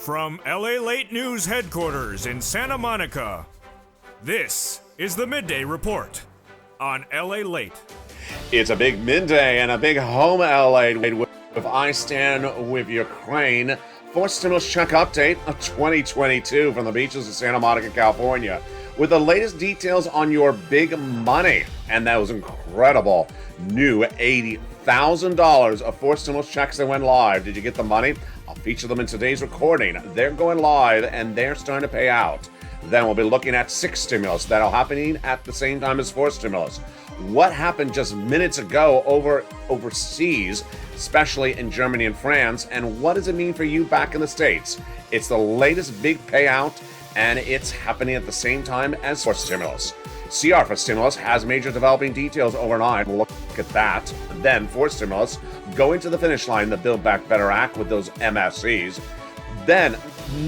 From Lalate News headquarters in Santa Monica, this is the Midday Report on Lalate. It's a big midday and a big home Lalate with I Stand With Ukraine. Fourth stimulus check update of 2022 from the beaches of Santa Monica, California, with the latest details on your big money. And that was incredible. New $80,000 of fourth stimulus checks that went live. Did you get the money? I'll feature them in today's recording. They're going live and they're starting to pay out. Then we'll be looking at sixth stimulus that'll happening at the same time as fourth stimulus. What happened just minutes ago overseas, especially in Germany and France, and what does it mean for you back in the States? It's the latest big payout, and it's happening at the same time as fourth stimulus. CR for stimulus has major developing details overnight. We'll look at that. Then fourth stimulus going to the finish line, the Build Back Better Act with those MSCs. Then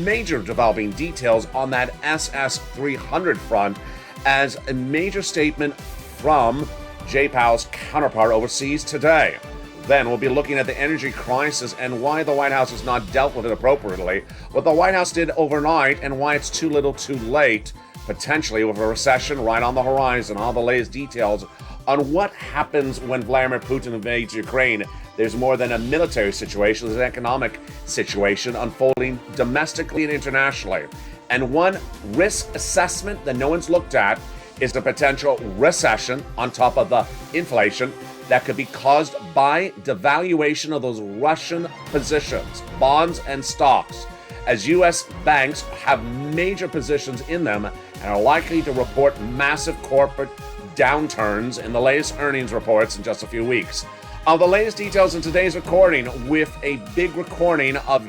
major developing details on that SS 300 front as a major statement from Jay Powell's counterpart overseas today. Then we'll be looking at the energy crisis and why the White House has not dealt with it appropriately, what the White House did overnight, and why it's too little too late, potentially with a recession right on the horizon. All the latest details on what happens when Vladimir Putin invades Ukraine. There's more than a military situation, there's an economic situation unfolding domestically and internationally. And one risk assessment that no one's looked at is the potential recession on top of the inflation that could be caused by devaluation of those Russian positions, bonds and stocks, as U.S. banks have major positions in them and are likely to report massive corporate downturns in the latest earnings reports in just a few weeks. The latest details in today's recording with a big recording of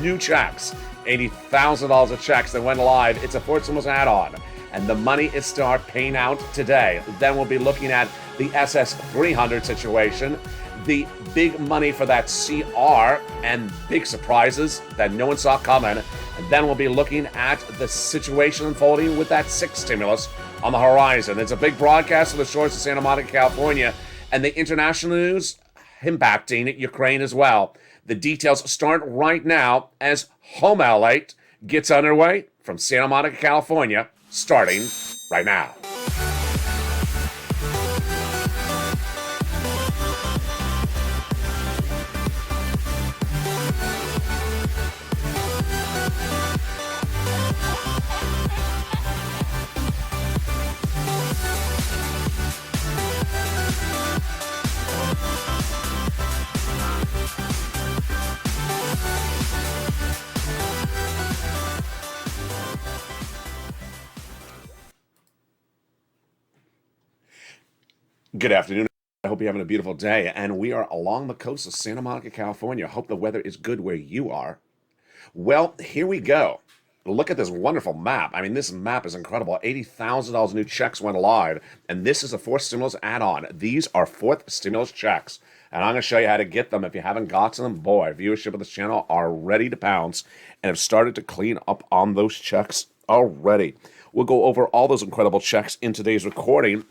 new checks, $80,000 of checks that went live. It's a fourth stimulus add-on, and the money is start paying out today. Then we'll be looking at the SS 300 situation, the big money for that CR, and big surprises that no one saw coming. And then we'll be looking at the situation unfolding with that sixth stimulus on the horizon. It's a big broadcast of the shores of Santa Monica, California, and the international news impacting Ukraine as well. The details start right now as Home Lalate gets underway from Santa Monica, California, starting right now. Good afternoon. I hope you're having a beautiful day. And we are along the coast of Santa Monica, California. Hope the weather is good where you are. Well, here we go. Look at this wonderful map. I mean, this map is incredible. $80,000 new checks went live. And this is a fourth stimulus add-on. These are fourth stimulus checks. And I'm going to show you how to get them. If you haven't gotten them, boy, viewership of this channel are ready to pounce and have started to clean up on those checks already. We'll go over all those incredible checks in today's recording.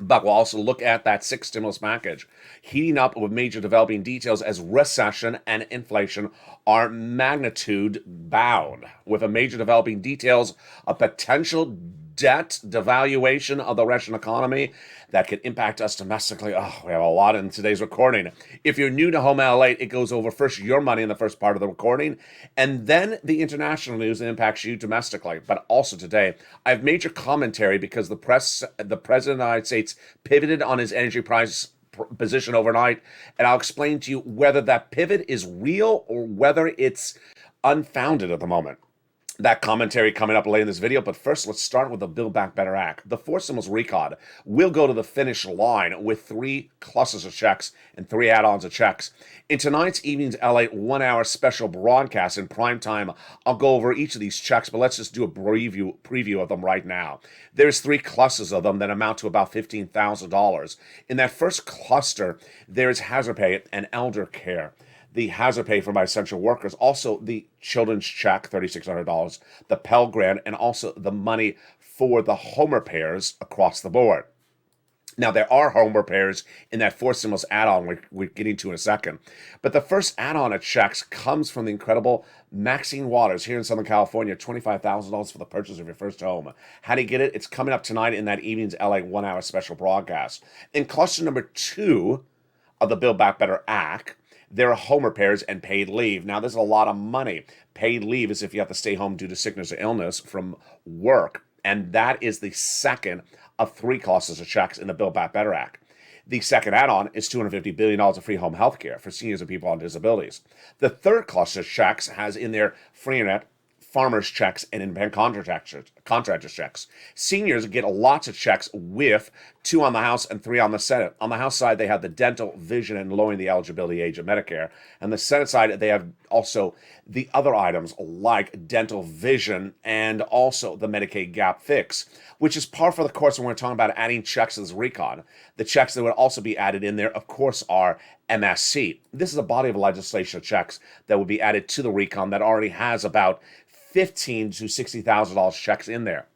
But we'll also look at that sixth stimulus package, heating up with major developing details as recession and inflation are magnitude bound, with a major developing details of potential debt devaluation of the Russian economy that could impact us domestically. Oh, we have a lot in today's recording. If you're new to Home Lalate, it goes over first your money in the first part of the recording, and then the international news that impacts you domestically. But also today, I have major commentary because the President of the United States pivoted on his energy price position overnight, and I'll explain to you whether that pivot is real or whether it's unfounded at the moment. That commentary coming up later in this video, but first let's start with the Build Back Better Act. The fourth stimulus recon will go to the finish line with 3 clusters of checks and 3 add-ons of checks. In tonight's evening's LA 1-hour special broadcast in prime time, I'll go over each of these checks, but let's just do a preview of them right now. There's 3 clusters of them that amount to about $15,000. In that first cluster, there's hazard pay and elder care. The hazard pay for my essential workers, also the children's check, $3,600, the Pell Grant, and also the money for the home repairs across the board. Now, there are home repairs in that fourth stimulus add-on we're getting to in a second. But the first add-on of checks comes from the incredible Maxine Waters here in Southern California, $25,000 for the purchase of your first home. How do you get it? It's coming up tonight in that evening's LA 1-hour special broadcast. In cluster number 2 of the Build Back Better Act, there are home repairs and paid leave. Now, there's a lot of money. Paid leave is if you have to stay home due to sickness or illness from work. And that is the second of 3 clusters of checks in the Build Back Better Act. The second add-on is $250 billion of free home health care for seniors and people on disabilities. The third cluster of checks has in there free internet, farmers checks, and independent contractors checks. Seniors get lots of checks with 2 on the House and 3 on the Senate. On the House side, they have the dental, vision, and lowering the eligibility age of Medicare. And the Senate side, they have also the other items like dental, vision, and also the Medicaid gap fix, which is par for the course when we're talking about adding checks to this recon. The checks that would also be added in there, of course, are MSC. This is a body of legislation of checks that would be added to the recon that already has about $15,000 to $60,000 checks in there.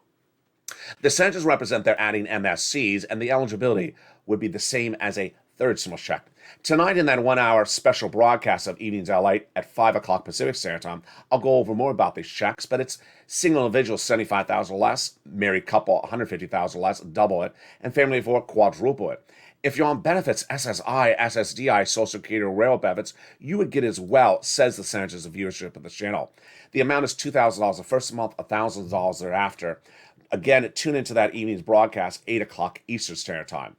The senators represent they're adding MSCs, and the eligibility would be the same as a third stimulus check. Tonight in that 1-hour special broadcast of Evenings LA at 5 o'clock Pacific Standard Time, I'll go over more about these checks, but it's single individuals $75,000 less, married couple $150,000 less, double it, and family of 4 quadruple it. If you're on benefits, SSI, SSDI, Social Security, or railroad benefits, you would get as well, says the senators of viewership of this channel. The amount is $2,000 the first month, $1,000 thereafter. Again, tune into that evening's broadcast, 8 o'clock Eastern Standard Time.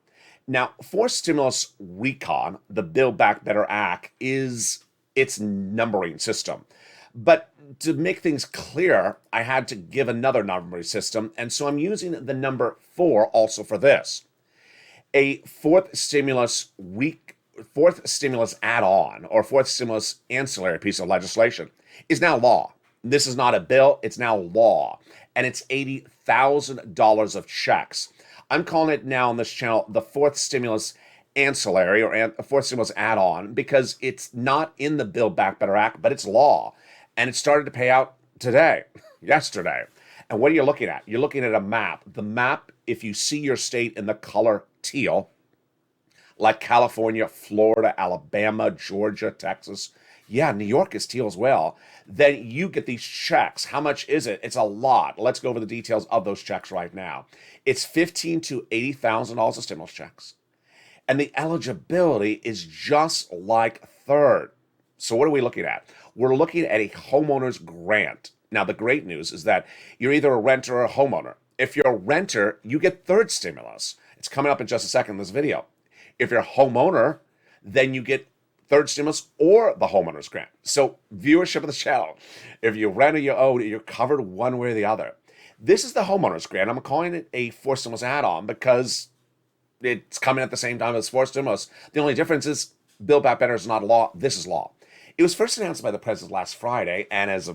Now, for stimulus recon, the Build Back Better Act is its numbering system. But to make things clear, I had to give another numbering system, and so I'm using the number 4 also for this. A fourth stimulus add-on or fourth stimulus ancillary piece of legislation is now law. This is not a bill, it's now law. And it's $80,000 of checks. I'm calling it now on this channel the fourth stimulus ancillary or fourth stimulus add-on because it's not in the Build Back Better Act, but it's law. And it started to pay out today, yesterday. And what are you looking at? You're looking at a map. The map, if you see your state in the color teal, like California, Florida, Alabama, Georgia, Texas, yeah, New York is teal as well, then you get these checks. How much is it? It's a lot. Let's go over the details of those checks right now. It's $15,000 to $80,000 of stimulus checks. And the eligibility is just like third. So what are we looking at? We're looking at a homeowner's grant. Now, the great news is that you're either a renter or a homeowner. If you're a renter, you get third stimulus. It's coming up in just a second in this video. If you're a homeowner, then you get third stimulus or the homeowner's grant. So viewership of the channel, if you rent or you own, you're covered one way or the other. This is the homeowner's grant. I'm calling it a fourth stimulus add-on because it's coming at the same time as fourth stimulus. The only difference is Build Back Better is not law. This is law. It was first announced by the president last Friday, and as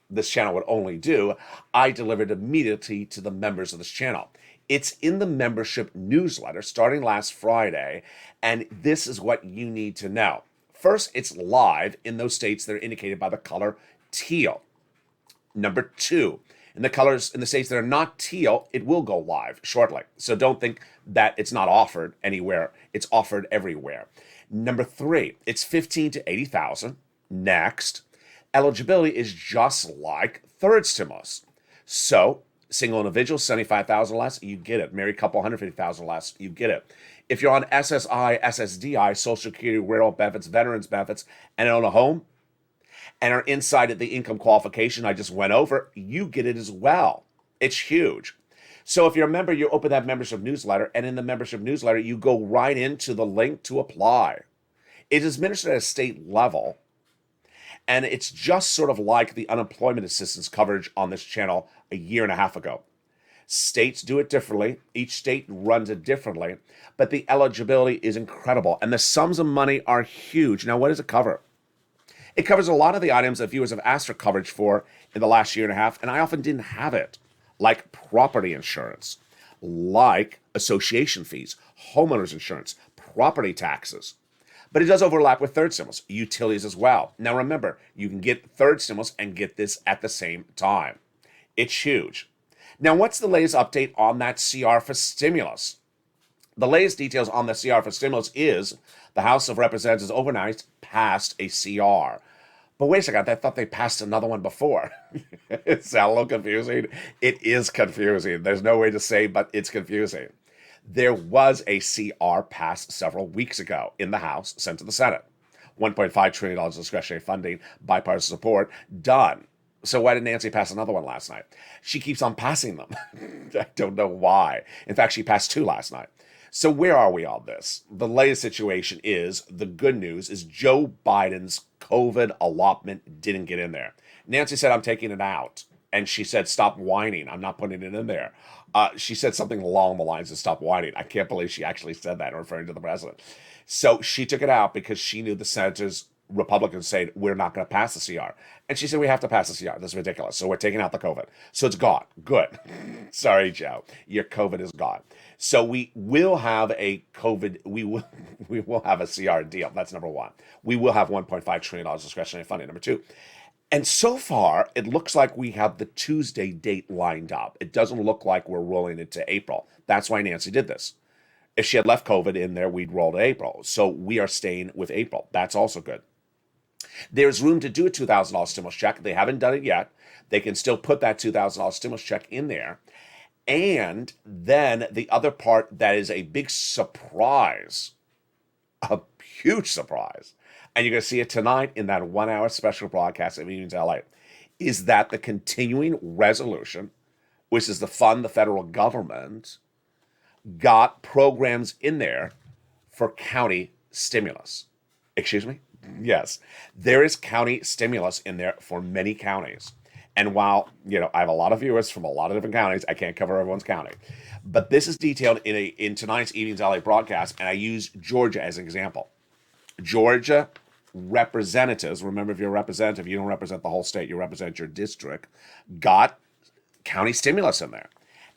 this channel would only do, I delivered immediately to the members of this channel. It's in the membership newsletter starting last Friday, and this is what you need to know. First, it's live in those states that are indicated by the color teal. Number 2, in the states that are not teal, it will go live shortly. So don't think that it's not offered anywhere. It's offered everywhere. Number 3, it's $15,000 to $80,000. Next, eligibility is just like third stimulus. So single individual, $75,000 less, you get it. Married couple, $150,000 less, you get it. If you're on SSI, SSDI, Social Security, railroad benefits, veterans benefits, and own a home, and are inside of the income qualification I just went over, you get it as well. It's huge. So if you're a member, you open that membership newsletter, and in the membership newsletter, you go right into the link to apply. It is administered at a state level, and it's just sort of like the unemployment assistance coverage on this channel a year and a half ago. States do it differently. Each state runs it differently, but the eligibility is incredible, and the sums of money are huge. Now, what does it cover? It covers a lot of the items that viewers have asked for coverage for in the last year and a half, and I often didn't have it, like property insurance, like association fees, homeowners insurance, property taxes. But it does overlap with third stimulus, utilities as well. Now remember, you can get third stimulus and get this at the same time. It's huge. Now, what's the latest update on that CR for stimulus? The latest details on the CR for stimulus is the House of Representatives overnight passed a CR. But wait a second, I thought they passed another one before. It's a little confusing. It is confusing. There's no way to say, but it's confusing. There was a CR passed several weeks ago in the House, sent to the Senate. $1.5 trillion discretionary funding, bipartisan support, done. So why did Nancy pass another one last night? She keeps on passing them. I don't know why. In fact, she passed two last night. So where are we on this? The latest situation is, the good news is Joe Biden's COVID allotment didn't get in there. Nancy said, I'm taking it out. And she said, stop whining. I'm not putting it in there. She said something along the lines of stop whining. I can't believe she actually said that, referring to the president. So she took it out because she knew the senators, Republicans, said, we're not going to pass the CR. And she said, we have to pass the CR. This is ridiculous. So we're taking out the COVID. So it's gone. Good. Sorry, Joe. Your COVID is gone. So we will have a COVID, we will have a CR deal. That's number one. We will have $1.5 trillion discretionary funding. Number two. And so far, it looks like we have the Tuesday date lined up. It doesn't look like we're rolling into April. That's why Nancy did this. If she had left COVID in there, we'd roll to April. So we are staying with April. That's also good. There's room to do a $2,000 stimulus check. They haven't done it yet. They can still put that $2,000 stimulus check in there. And then the other part that is a big surprise, a huge surprise, and you're going to see it tonight in that 1 hour special broadcast of Evenings LA, is that the continuing resolution, which is to fund the federal government, got programs in there for county stimulus. Excuse me? Yes, there is county stimulus in there for many counties. And while, I have a lot of viewers from a lot of different counties, I can't cover everyone's county. But this is detailed in tonight's Evenings LA broadcast, and I use Georgia as an example. Georgia representatives, remember, if you're a representative, you don't represent the whole state, you represent your district, got county stimulus in there.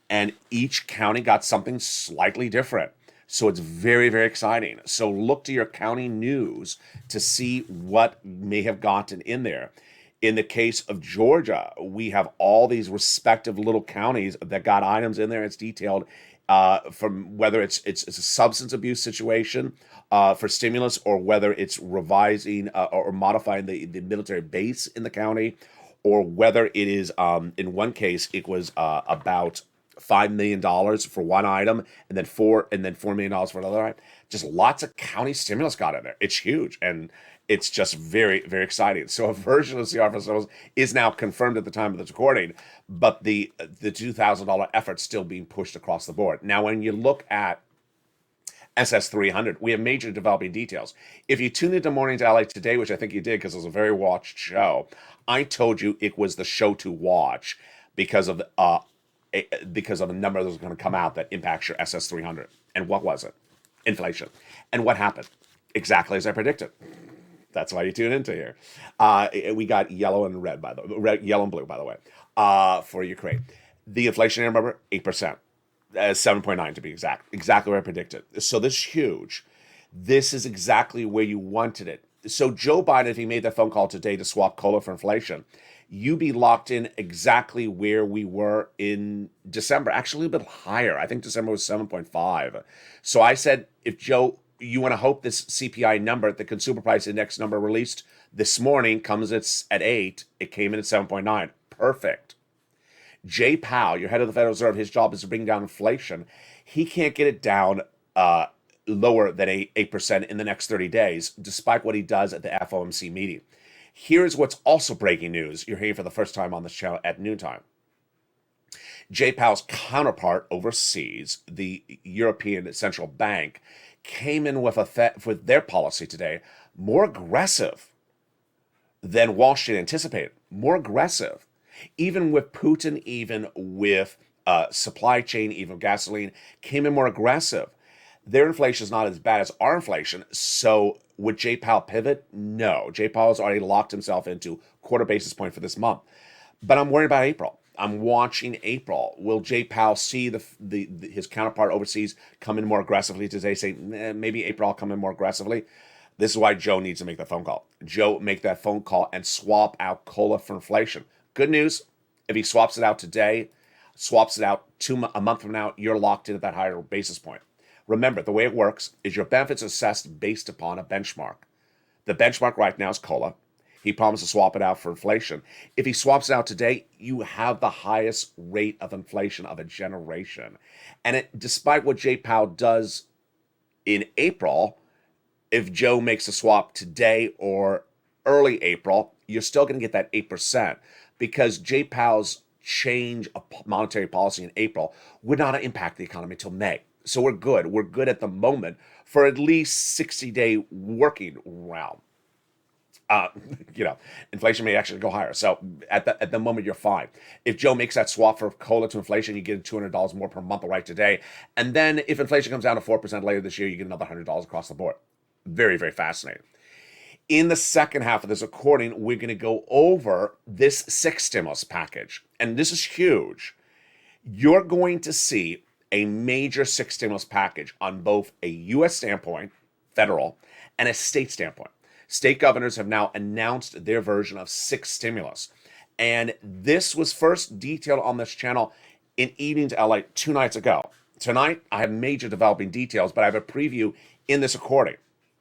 And each county got something slightly different. So it's very, very exciting. So look to your county news to see what may have gotten in there. In the case of Georgia, we have all these respective little counties that got items in there. It's detailed from whether it's a substance abuse situation for stimulus, or whether it's revising or modifying the military base in the county, or whether it is, in one case, it was about $5 million for one item, and then $4 million for another item. Just lots of county stimulus got in there. It's huge, and it's just very, very exciting. So a version of CR for stimulus is now confirmed at the time of this recording, but the $2,000 effort still being pushed across the board. Now, when you look at SS300, we have major developing details. If you tuned into Mornings LA today, which I think you did because it was a very watched show, I told you it was the show to watch because of a number that was going to come out that impacts your SS300. And what was it? Inflation. And what happened? Exactly as I predicted. That's why you tune into here. We got yellow and red, yellow and blue, by the way, for Ukraine. The inflationary number, 8%. 7.9 to be exact. Exactly what I predicted. So this is huge. This is exactly where you wanted it. So Joe Biden, if he made that phone call today to swap COLA for inflation, you'd be locked in exactly where we were in December, actually a little bit higher. I think December was 7.5. So I said, if Joe, you want to hope this CPI number, the consumer price index number released this morning, comes at 8. It came in at 7.9. Perfect. Jay Powell, your head of the Federal Reserve, his job is to bring down inflation. He can't get it down lower than 8% in the next 30 days, despite what he does at the FOMC meeting. Here's what's also breaking news. You're hearing for the first time on this channel at noontime. Jay Powell's counterpart overseas, the European Central Bank, came in with their policy today more aggressive than Wall Street anticipated. More aggressive. Even with Putin, even with supply chain, even gasoline, came in more aggressive. Their inflation is not as bad as our inflation. So would Jay Powell pivot? No. Jay Powell has already locked himself into quarter basis point for this month. But I'm worried about April. I'm watching April. Will Jay Powell see his counterpart overseas come in more aggressively today, say, maybe April I'll come in more aggressively? This is why Joe needs to make that phone call. Joe, make that phone call and swap out COLA for inflation. Good news, if he swaps it out today, swaps it out a month from now, you're locked in at that higher basis point. Remember, the way it works is your benefits assessed based upon a benchmark. The benchmark right now is COLA. He promised to swap it out for inflation. If he swaps it out today, you have the highest rate of inflation of a generation. And despite what Jay Powell does in April, if Joe makes a swap today or early April, you're still going to get that 8% because Jay Powell's change of monetary policy in April would not impact the economy until May. So we're good. We're good at the moment for at least 60-day working round. Inflation may actually go higher. So at the moment, you're fine. If Joe makes that swap for COLA to inflation, you get $200 more per month right today. And then if inflation comes down to 4% later this year, you get another $100 across the board. Very, very fascinating. In the second half of this recording, we're going to go over this sixth stimulus package. And this is huge. You're going to see a major sixth stimulus package on both a U.S. standpoint, federal, and a state standpoint. State governors have now announced their version of sixth stimulus. And this was first detailed on this channel in Evenings LA 2 nights ago. Tonight, I have major developing details, but I have a preview in this recording.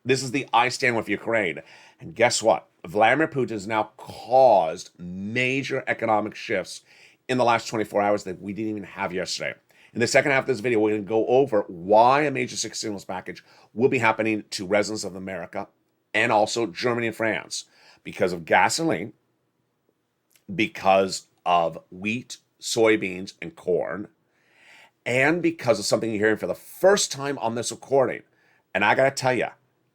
This is the I Stand With Ukraine. And guess what? Vladimir Putin has now caused major economic shifts in the last 24 hours that we didn't even have yesterday. In the second half of this video, we're going to go over why a major sixth stimulus package will be happening to residents of America and also Germany and France because of gasoline, because of wheat, soybeans, and corn, and because of something you're hearing for the first time on this recording. And I got to tell you,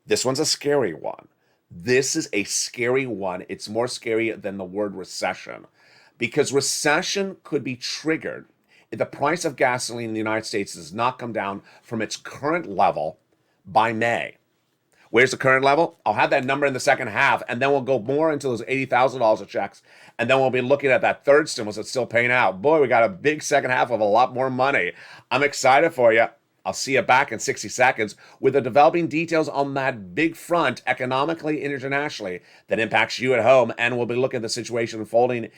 this one's a scary one. This is a scary one. It's more scary than the word recession because recession could be triggered if the price of gasoline in the United States does not come down from its current level by May. Where's the current level? I'll have that number in the second half, and then we'll go more into those $80,000 of checks, and then we'll be looking at that third stimulus that's still paying out. Boy, we got a big second half of a lot more money. I'm excited for you. I'll see you back in 60 seconds with the developing details on that big front, economically and internationally, that impacts you at home, and we'll be looking at the situation unfolding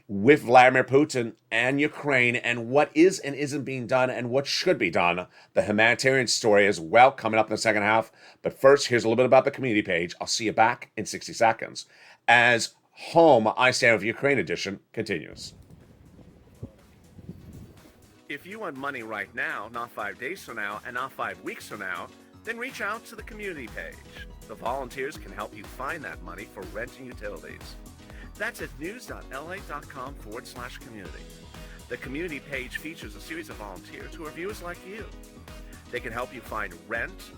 with Vladimir Putin and Ukraine and what is and isn't being done and what should be done. The humanitarian story as well coming up in the second half. But first, here's a little bit about the community page. I'll see you back in 60 seconds as Home I Stand With Ukraine edition continues. If you want money right now, not 5 days from now, and not 5 weeks from now, then reach out to the community page. The volunteers can help you find that money for rent and utilities. That's at news.la.com/community. The community page features a series of volunteers who are viewers like you. They can help you find rent,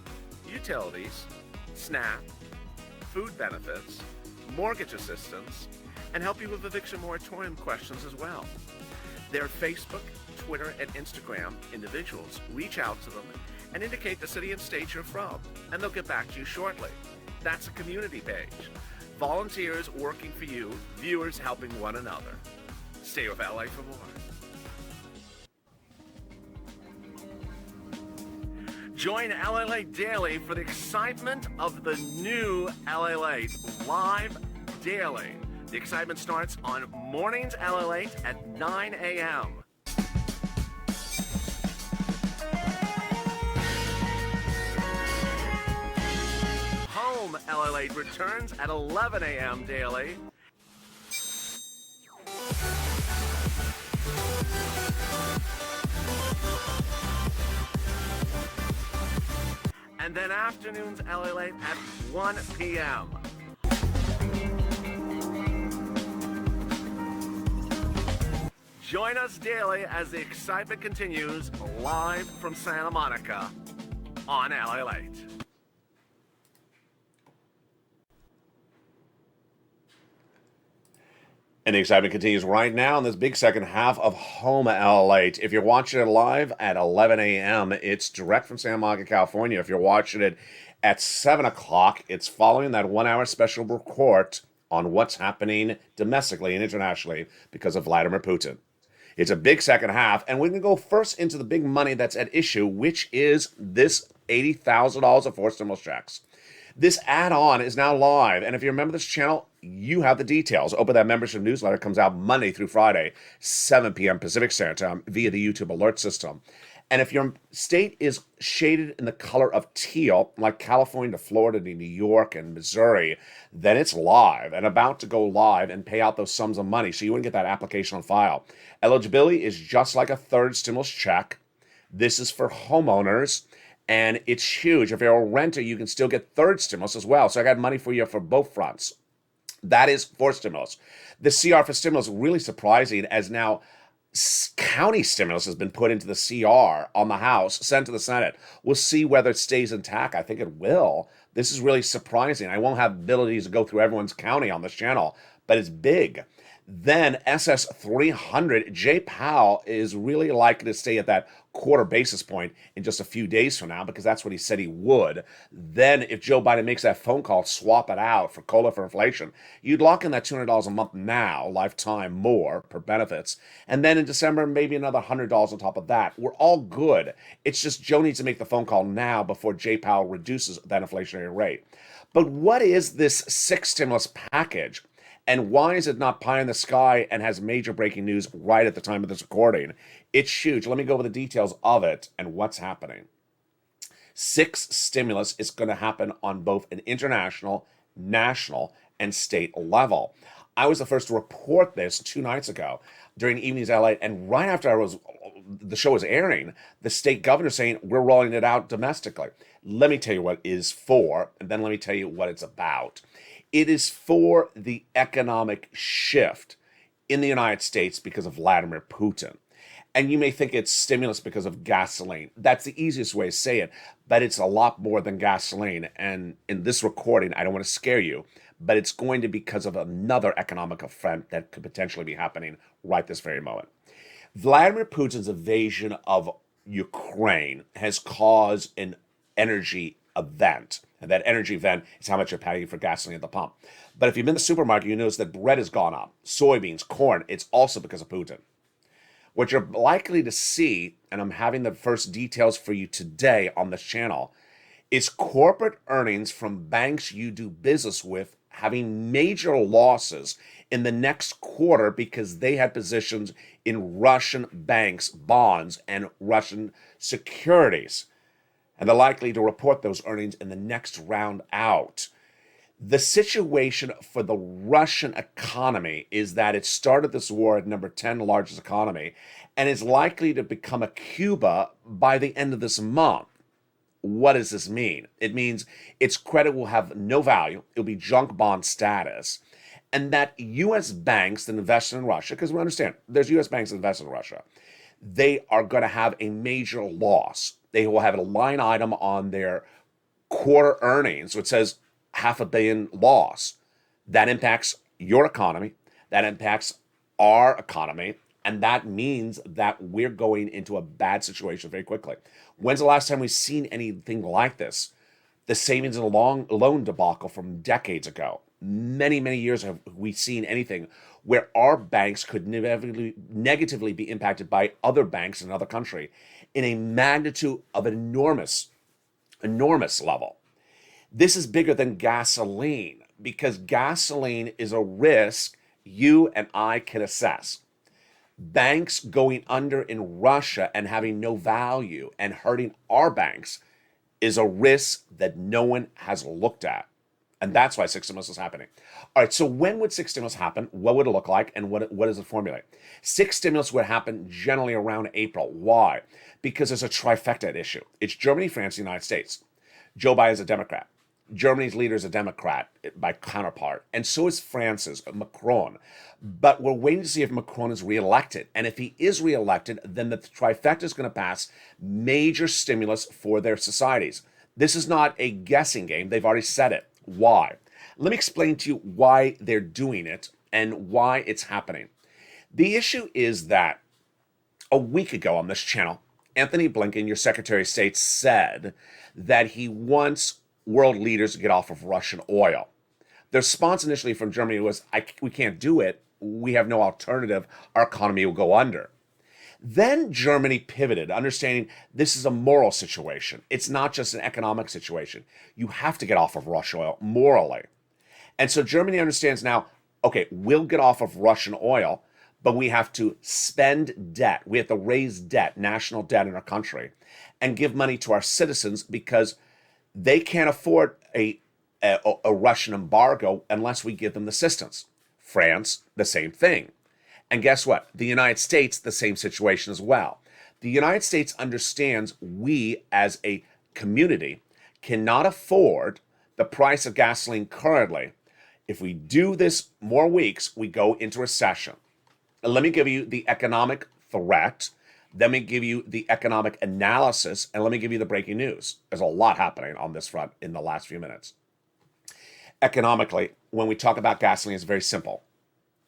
utilities, SNAP, food benefits, mortgage assistance, and help you with eviction moratorium questions as well. Their Facebook, Twitter, and Instagram individuals reach out to them and indicate the city and state you're from, and they'll get back to you shortly. That's a community page. Volunteers working for you, viewers helping one another. Stay with LA for more. Join Lalate Daily for the excitement of the new Lalate live daily. The excitement starts on mornings Lalate at 9 a.m. Home Lalate returns at 11 a.m. daily. And then afternoons Lalate at 1 p.m. Join us daily as the excitement continues live from Santa Monica on Lalate. And the excitement continues right now in this big second half of Home Lalate. If you're watching it live at 11 a.m., it's direct from Santa Monica, California. If you're watching it at 7 o'clock, it's following that 1 hour special report on what's happening domestically and internationally because of Vladimir Putin. It's a big second half, and we're going to go first into the big money that's at issue, which is this $80,000 of forced stimulus checks. This add-on is now live, and if you remember this channel, you have the details. Open that membership newsletter. Comes out Monday through Friday, 7 p.m. Pacific Standard Time via the YouTube alert system. And if your state is shaded in the color of teal, like California to Florida to New York and Missouri, then it's live and about to go live and pay out those sums of money. So you wouldn't get that application on file. Eligibility is just like a third stimulus check. This is for homeowners, and it's huge. If you're a renter, you can still get third stimulus as well. So I got money for you for both fronts. That is for stimulus. The CR for stimulus is really surprising, as now county stimulus has been put into the CR on the House, sent to the Senate. We'll see whether it stays intact. I think it will. This is really surprising. I won't have abilities to go through everyone's county on this channel, but it's big. Then SS 300, Jay Powell is really likely to stay at that quarter basis point in just a few days from now, because that's what he said he would. Then if Joe Biden makes that phone call, swap it out for COLA for inflation, you'd lock in that $200 a month now, lifetime more per benefits. And then in December, maybe another $100 on top of that. We're all good. It's just Joe needs to make the phone call now before Jay Powell reduces that inflationary rate. But what is this sixth stimulus package? And why is it not pie in the sky and has major breaking news right at the time of this recording? It's huge. Let me go over the details of it and what's happening. Sixth stimulus is going to happen on both an international, national, and state level. I was the first to report this 2 nights ago during Evenings LA, and right after the show was airing, the state governor saying we're rolling it out domestically. Let me tell you what it is for, and then let me tell you what it's about. It is for the economic shift in the United States because of Vladimir Putin. And you may think it's stimulus because of gasoline. That's the easiest way to say it, but it's a lot more than gasoline. And in this recording, I don't want to scare you, but it's going to be because of another economic event that could potentially be happening right this very moment. Vladimir Putin's invasion of Ukraine has caused an energy event. And that energy event is how much you're paying for gasoline at the pump. But if you've been to the supermarket, you notice that bread has gone up, soybeans, corn. It's also because of Putin. What you're likely to see, and I'm having the first details for you today on this channel, is corporate earnings from banks you do business with having major losses in the next quarter because they had positions in Russian banks, bonds, and Russian securities. And they're likely to report those earnings in the next round out. The situation for the Russian economy is that it started this war at number 10 largest economy and is likely to become a Cuba by the end of this month. What does this mean? It means its credit will have no value. It'll be junk bond status. And that U.S. banks that invest in Russia, because we understand there's U.S. banks that invest in Russia, they are going to have a major loss. They will have a line item on their quarter earnings which says $500 million loss. That impacts your economy. That impacts our economy. And that means that we're going into a bad situation very quickly. When's the last time we've seen anything like this? The savings and loan debacle from decades ago. Many, many years have we seen anything where our banks could negatively be impacted by other banks in another country in a magnitude of an enormous level. This is bigger than gasoline because gasoline is a risk you and I can assess. Banks going under in Russia and having no value and hurting our banks is a risk that no one has looked at. And that's why sixth stimulus is happening. All right, so when would sixth stimulus happen? What would it look like? And what does it formulate? Sixth stimulus would happen generally around April. Why? Because there's a trifecta issue. It's Germany, France, the United States. Joe Biden is a Democrat. Germany's leader is a Democrat by counterpart. And so is France's, Macron. But we're waiting to see if Macron is reelected. And if he is reelected, then the trifecta is going to pass major stimulus for their societies. This is not a guessing game. They've already said it. Why? Let me explain to you why they're doing it and why it's happening. The issue is that a week ago on this channel, Anthony Blinken, your Secretary of State, said that he wants world leaders to get off of Russian oil. The response initially from Germany was, we can't do it. We have no alternative. Our economy will go under. Then Germany pivoted, understanding this is a moral situation. It's not just an economic situation. You have to get off of Russian oil morally. And so Germany understands now, okay, we'll get off of Russian oil, but we have to spend debt. We have to raise debt, national debt in our country, and give money to our citizens because they can't afford a Russian embargo unless we give them assistance. France, the same thing. And guess what? The United States, the same situation as well. The United States understands we as a community cannot afford the price of gasoline currently. If we do this more weeks, we go into recession. Let me give you the economic threat. Let me give you the economic analysis, and let me give you the breaking news. There's a lot happening on this front in the last few minutes. Economically, when we talk about gasoline, it's very simple.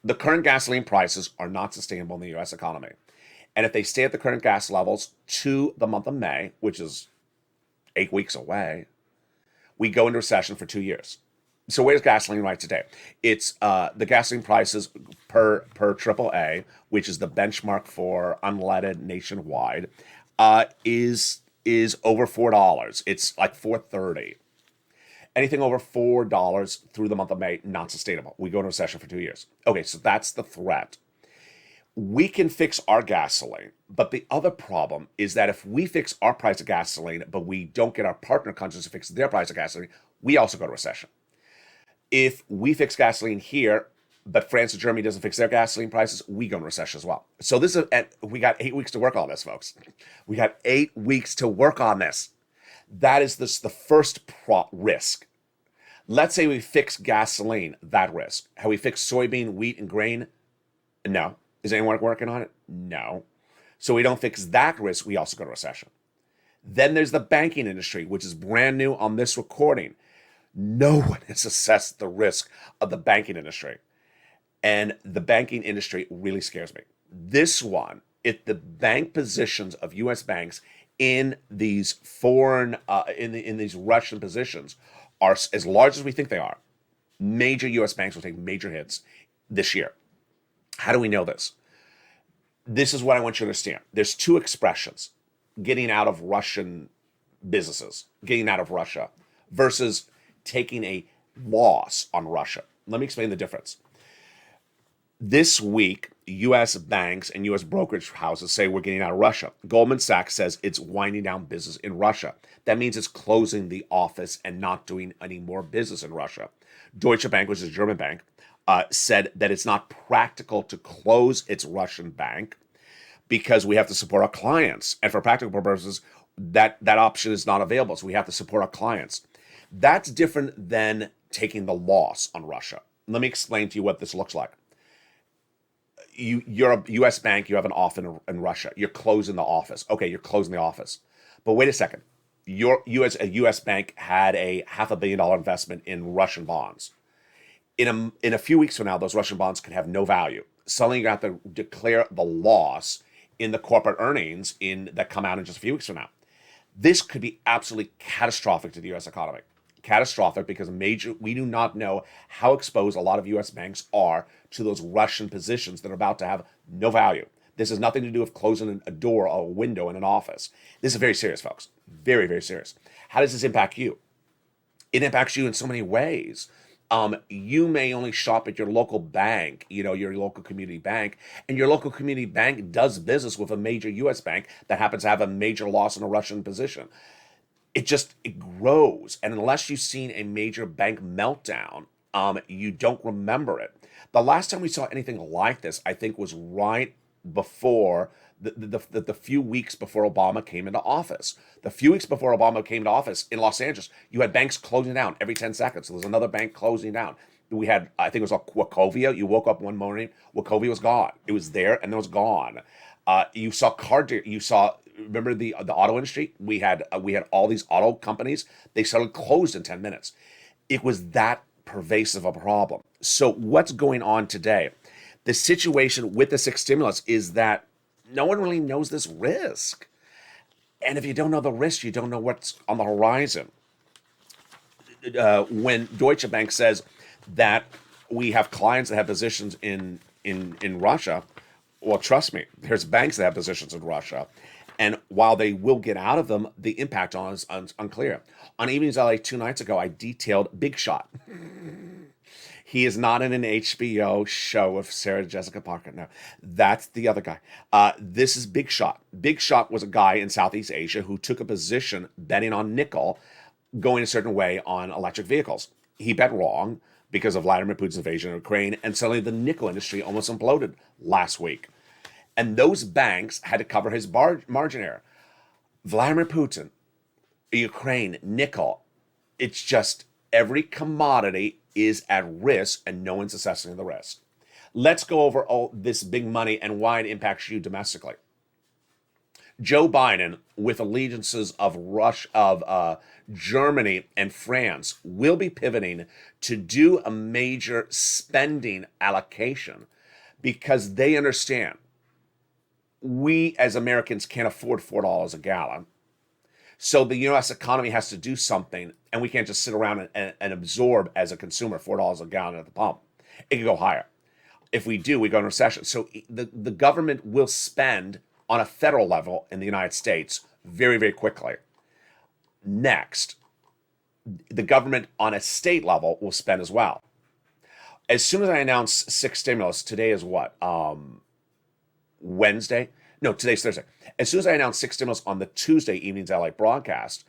The current gasoline prices are not sustainable in the U.S. economy. And if they stay at the current gas levels to the month of May, which is 8 weeks away, we go into recession for 2 years. So where's gasoline right today? It's the gasoline prices per AAA, which is the benchmark for unleaded nationwide, is over $4. It's like $4.30. Anything over $4 through the month of May, not sustainable. We go into recession for 2 years. Okay, so that's the threat. We can fix our gasoline, but the other problem is that if we fix our price of gasoline, but we don't get our partner countries to fix their price of gasoline, we also go to recession. If we fix gasoline here, but France and Germany doesn't fix their gasoline prices, we go into recession as well. So we got 8 weeks to work on this, folks. We got 8 weeks to work on this. That is the first risk. Let's say we fix gasoline, that risk. Have we fixed soybean, wheat, and grain? No. Is anyone working on it? No. So we don't fix that risk, we also go to recession. Then there's the banking industry, which is brand new on this recording. No one has assessed the risk of the banking industry. And the banking industry really scares me. This one, if the bank positions of U.S. banks in these foreign, in these Russian positions are as large as we think they are, major U.S. banks will take major hits this year. How do we know this? This is what I want you to understand. There's two expressions: getting out of Russian businesses, getting out of Russia, versus taking a loss on Russia. Let me explain the difference. This week, U.S. banks and U.S. brokerage houses say we're getting out of Russia. Goldman Sachs says it's winding down business in Russia. That means it's closing the office and not doing any more business in Russia. Deutsche Bank, which is a German bank, said that it's not practical to close its Russian bank because we have to support our clients. And for practical purposes, that option is not available. So we have to support our clients. That's different than taking the loss on Russia. Let me explain to you what this looks like. You're a U.S. bank, you have an office in Russia. You're closing the office. Okay, you're closing the office. But wait a second. You as a U.S. bank had a $500 million investment in Russian bonds. In a few weeks from now, those Russian bonds could have no value. Suddenly you have to declare the loss in the corporate earnings that come out in just a few weeks from now. This could be absolutely catastrophic to the U.S. economy. Catastrophic because we do not know how exposed a lot of U.S. banks are to those Russian positions that are about to have no value. This has nothing to do with closing a door or a window in an office. This is very serious, folks. Very, very serious. How does this impact you? It impacts you in so many ways. You may only shop at your local bank, your local community bank, and your local community bank does business with a major U.S. bank that happens to have a major loss in a Russian position. It grows. And unless you've seen a major bank meltdown, you don't remember it. The last time we saw anything like this, I think, was right before the few weeks before Obama came into office. The few weeks before Obama came into office in Los Angeles, you had banks closing down every 10 seconds. So there's another bank closing down. We had, I think it was Wachovia. You woke up one morning, Wachovia was gone. It was there and then it was gone. You saw remember the auto industry? We had all these auto companies. They started closed in 10 minutes. It was that pervasive a problem. So what's going on today? The situation with the sixth stimulus is that no one really knows this risk. And if you don't know the risk, you don't know what's on the horizon. When Deutsche Bank says that we have clients that have positions in Russia, well, trust me, there's banks that have positions in Russia. And while they will get out of them, the impact on is unclear. On Evenings LA 2 nights ago, I detailed Big Shot. He is not in an HBO show with Sarah Jessica Parker. No, that's the other guy. This is Big Shot. Big Shot was a guy in Southeast Asia who took a position betting on nickel going a certain way on electric vehicles. He bet wrong because of Vladimir Putin's invasion of Ukraine, and suddenly the nickel industry almost imploded last week. And those banks had to cover his margin error. Vladimir Putin, Ukraine, nickel, it's just every commodity is at risk and no one's assessing the risk. Let's go over all this big money and why it impacts you domestically. Joe Biden, with allegiances of Germany and France, will be pivoting to do a major spending allocation because they understand we as Americans can't afford $4 a gallon. So the U.S. economy has to do something, and we can't just sit around and absorb as a consumer $4 a gallon at the pump. It could go higher. If we do, we go into recession. So the government will spend on a federal level in the United States very, very quickly. Next, the government on a state level will spend as well. As soon as I announce 6 stimulus, today is what? Wednesday? No, today's Thursday. As soon as I announced 6 stimulus on the Tuesday evening's LA broadcast,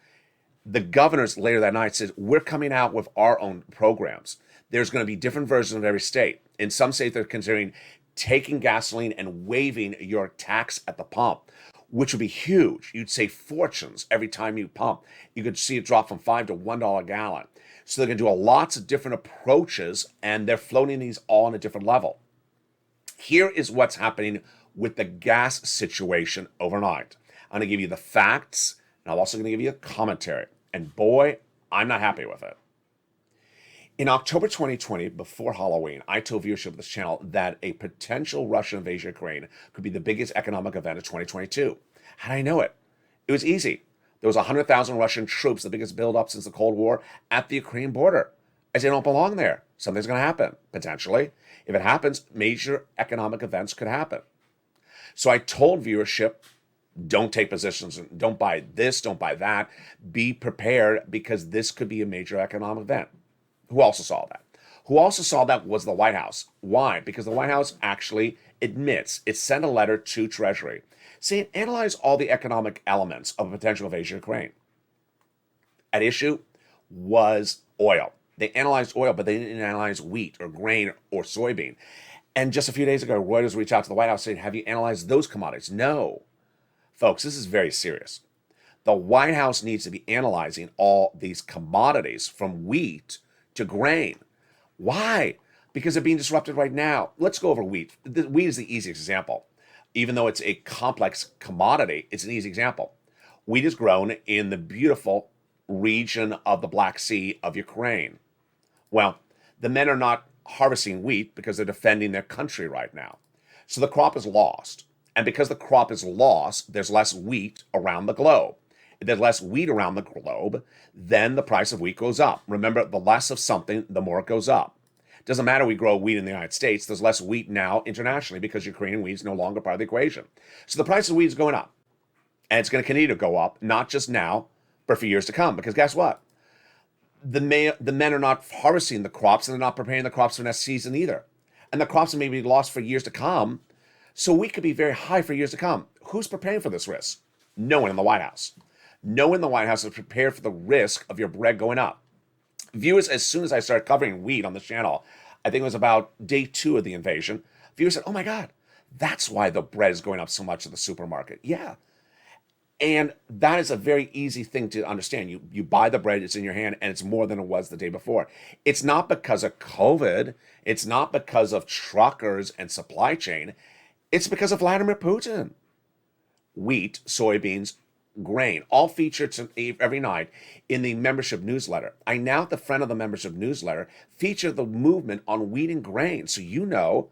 the governors later that night said, we're coming out with our own programs. There's going to be different versions of every state. In some states, they're considering taking gasoline and waiving your tax at the pump, which would be huge. You'd save fortunes every time you pump. You could see it drop from $5 to $1 a gallon. So they're going to do lots of different approaches, and they're floating these all on a different level. Here is what's happening with the gas situation overnight. I'm going to give you the facts, and I'm also going to give you a commentary. And boy, I'm not happy with it. In October 2020, before Halloween, I told viewership of this channel that a potential Russian invasion of Ukraine could be the biggest economic event of 2022. How did I know it? It was easy. There was 100,000 Russian troops, the biggest buildup since the Cold War, at the Ukraine border. I say, they don't belong there. Something's going to happen, potentially. If it happens, major economic events could happen. So I told viewership, don't take positions, don't buy this, don't buy that. Be prepared because this could be a major economic event. Who also saw that? Who also saw that was the White House. Why? Because the White House actually admits it sent a letter to Treasury saying, analyze all the economic elements of a potential invasion of Ukraine. At issue was oil. They analyzed oil, but they didn't analyze wheat or grain or soybean. And just a few days ago, Reuters reached out to the White House saying, have you analyzed those commodities? No. Folks, this is very serious. The White House needs to be analyzing all these commodities from wheat to grain. Why? Because they're being disrupted right now. Let's go over wheat. Wheat is the easiest example. Even though it's a complex commodity, it's an easy example. Wheat is grown in the beautiful region of the Black Sea of Ukraine. Well, the men are not harvesting wheat because they're defending their country right now. So the crop is lost. And because the crop is lost, there's less wheat around the globe. If there's less wheat around the globe, then the price of wheat goes up. Remember, the less of something, the more it goes up. It doesn't matter we grow wheat in the United States. There's less wheat now internationally because Ukrainian wheat is no longer part of the equation. So the price of wheat is going up. And it's going to continue to go up, not just now, but for years to come. Because guess what? The men are not harvesting the crops, and they're not preparing the crops for next season either. And the crops may be lost for years to come. So wheat could be very high for years to come. Who's preparing for this risk? No one in the White House. No one in the White House is prepared for the risk of your bread going up. Viewers, as soon as I started covering wheat on this channel, I think it was about day 2 of the invasion, viewers said, oh my God, that's why the bread is going up so much at the supermarket. Yeah. And that is a very easy thing to understand. You buy the bread, it's in your hand, and it's more than it was the day before. It's not because of COVID. It's not because of truckers and supply chain. It's because of Vladimir Putin. Wheat, soybeans, grain, all featured every night in the membership newsletter. I now, at the front of the membership newsletter, feature the movement on wheat and grain. So you know,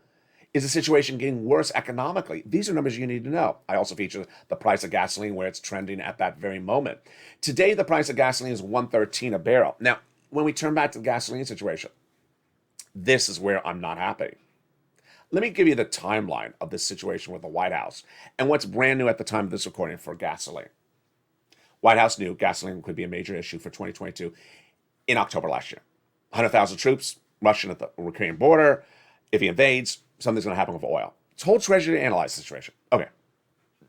is the situation getting worse economically? These are numbers you need to know. I also feature the price of gasoline, where it's trending at that very moment. Today, the price of gasoline is $1.13 a barrel. Now, when we turn back to the gasoline situation, this is where I'm not happy. Let me give you the timeline of this situation with the White House and what's brand new at the time of this recording for gasoline. White House knew gasoline could be a major issue for 2022 in October last year. 100,000 troops, Russian at the Ukrainian border. If he invades, something's going to happen with oil. Told Treasury to analyze the situation. Okay,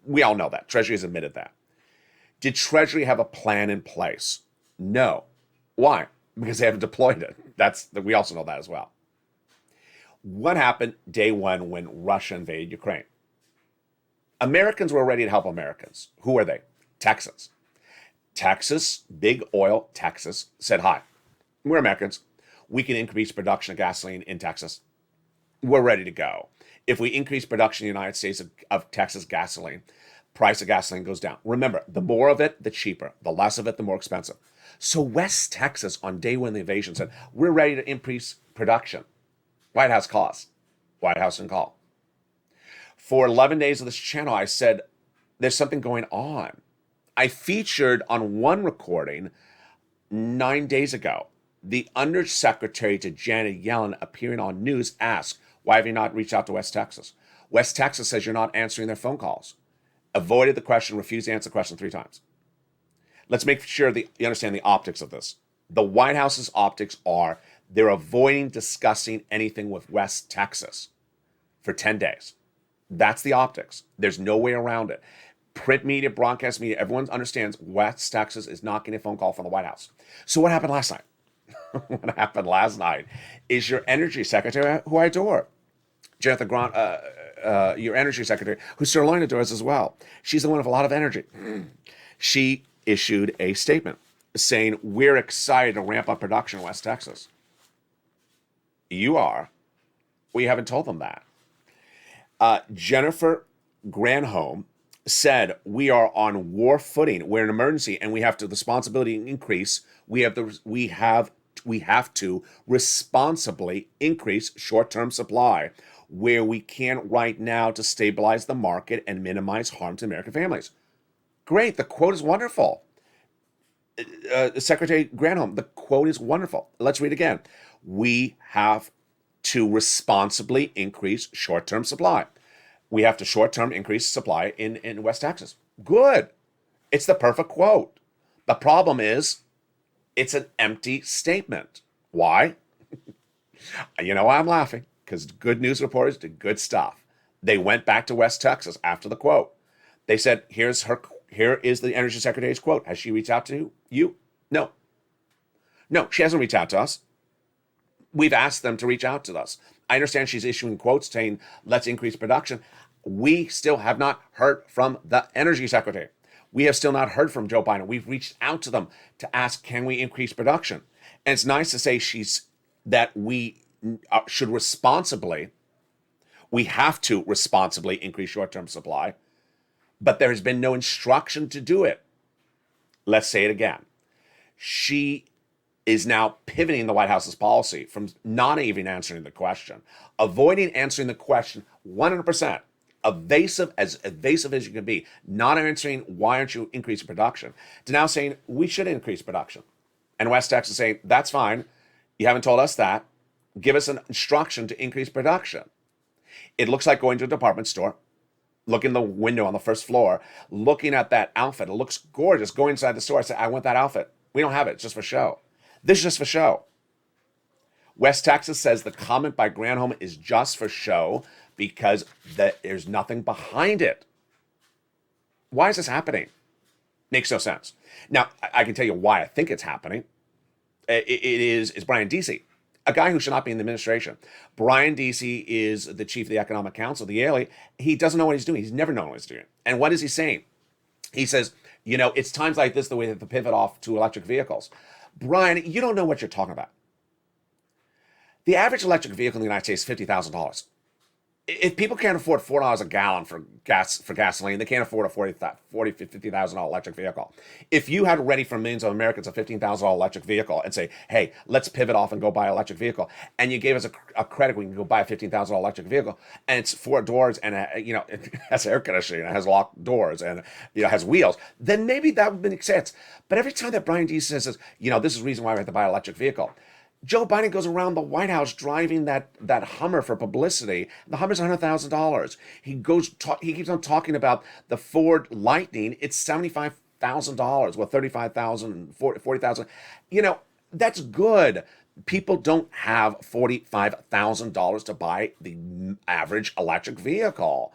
we all know that. Treasury has admitted that. Did Treasury have a plan in place? No. Why? Because they haven't deployed it. We also know that as well. What happened day one when Russia invaded Ukraine? Americans were ready to help Americans. Who are they? Texans. Texas, big oil Texas, said, hi, we're Americans. We can increase production of gasoline in Texas. We're ready to go. If we increase production in the United States of Texas gasoline, price of gasoline goes down. Remember, the more of it, the cheaper. The less of it, the more expensive. So West Texas, on day one of the invasion, said, we're ready to increase production. White House calls. White House didn't call. For 11 days of this channel, I said, there's something going on. I featured on one recording 9 days ago, the undersecretary to Janet Yellen appearing on news asked, why have you not reached out to West Texas? West Texas says you're not answering their phone calls. Avoided the question, refused to answer the question 3 times. Let's make sure you understand the optics of this. The White House's optics are they're avoiding discussing anything with West Texas for 10 days. That's the optics. There's no way around it. Print media, broadcast media, everyone understands West Texas is not getting a phone call from the White House. So what happened last night? What happened last night is your energy secretary, who I adore, Jennifer Grant, your energy secretary, who Sirloin adores as well. She's the one with a lot of energy. She issued a statement saying, we're excited to ramp up production in West Texas. You are. We haven't told them that. Jennifer Granholm said, we are on war footing. We're an emergency and we have to, the responsibility increase. We have to responsibly increase short-term supply where we can right now to stabilize the market and minimize harm to American families. Great. The quote is wonderful. Secretary Granholm, the quote is wonderful. Let's read again. We have to responsibly increase short-term supply. We have to short-term increase supply in West Texas. Good. It's the perfect quote. The problem is it's an empty statement. Why? You know why I'm laughing? Because good news reporters did good stuff. They went back to West Texas after the quote. They said, here is the energy secretary's quote. Has she reached out to you? No. No, she hasn't reached out to us. We've asked them to reach out to us. I understand she's issuing quotes saying, let's increase production. We still have not heard from the energy secretary. We have still not heard from Joe Biden. We've reached out to them to ask, can we increase production? And it's nice to say that we should we have to responsibly increase short-term supply, but there has been no instruction to do it. Let's say it again. She is now pivoting the White House's policy from not even answering the question, avoiding answering the question 100%, evasive as you can be, not answering why aren't you increasing production, to now saying we should increase production. And West Texas saying, that's fine. You haven't told us that. Give us an instruction to increase production. It looks like going to a department store, look in the window on the first floor, looking at that outfit. It looks gorgeous. Go inside the store. I say, I want that outfit. We don't have it. It's just for show. This is just for show. West Texas says the comment by Granholm is just for show because there's nothing behind it. Why is this happening? Makes no sense. Now, I can tell you why I think it's happening. It's Brian Deasy, a guy who should not be in the administration. Brian Deasy is the chief of the Economic Council, the ELE. He doesn't know what he's doing. He's never known what he's doing. And what is he saying? He says, it's times like this the way that the pivot off to electric vehicles. Brian, you don't know what you're talking about. The average electric vehicle in the United States is $50,000. If people can't afford $4 a gallon for gasoline, they can't afford a $50,000 electric vehicle. If you had ready for millions of Americans a $15,000 electric vehicle and say, hey, let's pivot off and go buy an electric vehicle, and you gave us a credit where you can go buy a $15,000 electric vehicle, and it's 4 doors and it has air conditioning, it has locked doors, and has wheels, then maybe that would make sense. But every time that Brian Deasy says, this is the reason why we have to buy an electric vehicle, Joe Biden goes around the White House driving that Hummer for publicity. The Hummer's $100,000. He keeps on talking about the Ford Lightning. It's $75,000. Well, $35,000, $40,000. That's good. People don't have $45,000 to buy the average electric vehicle.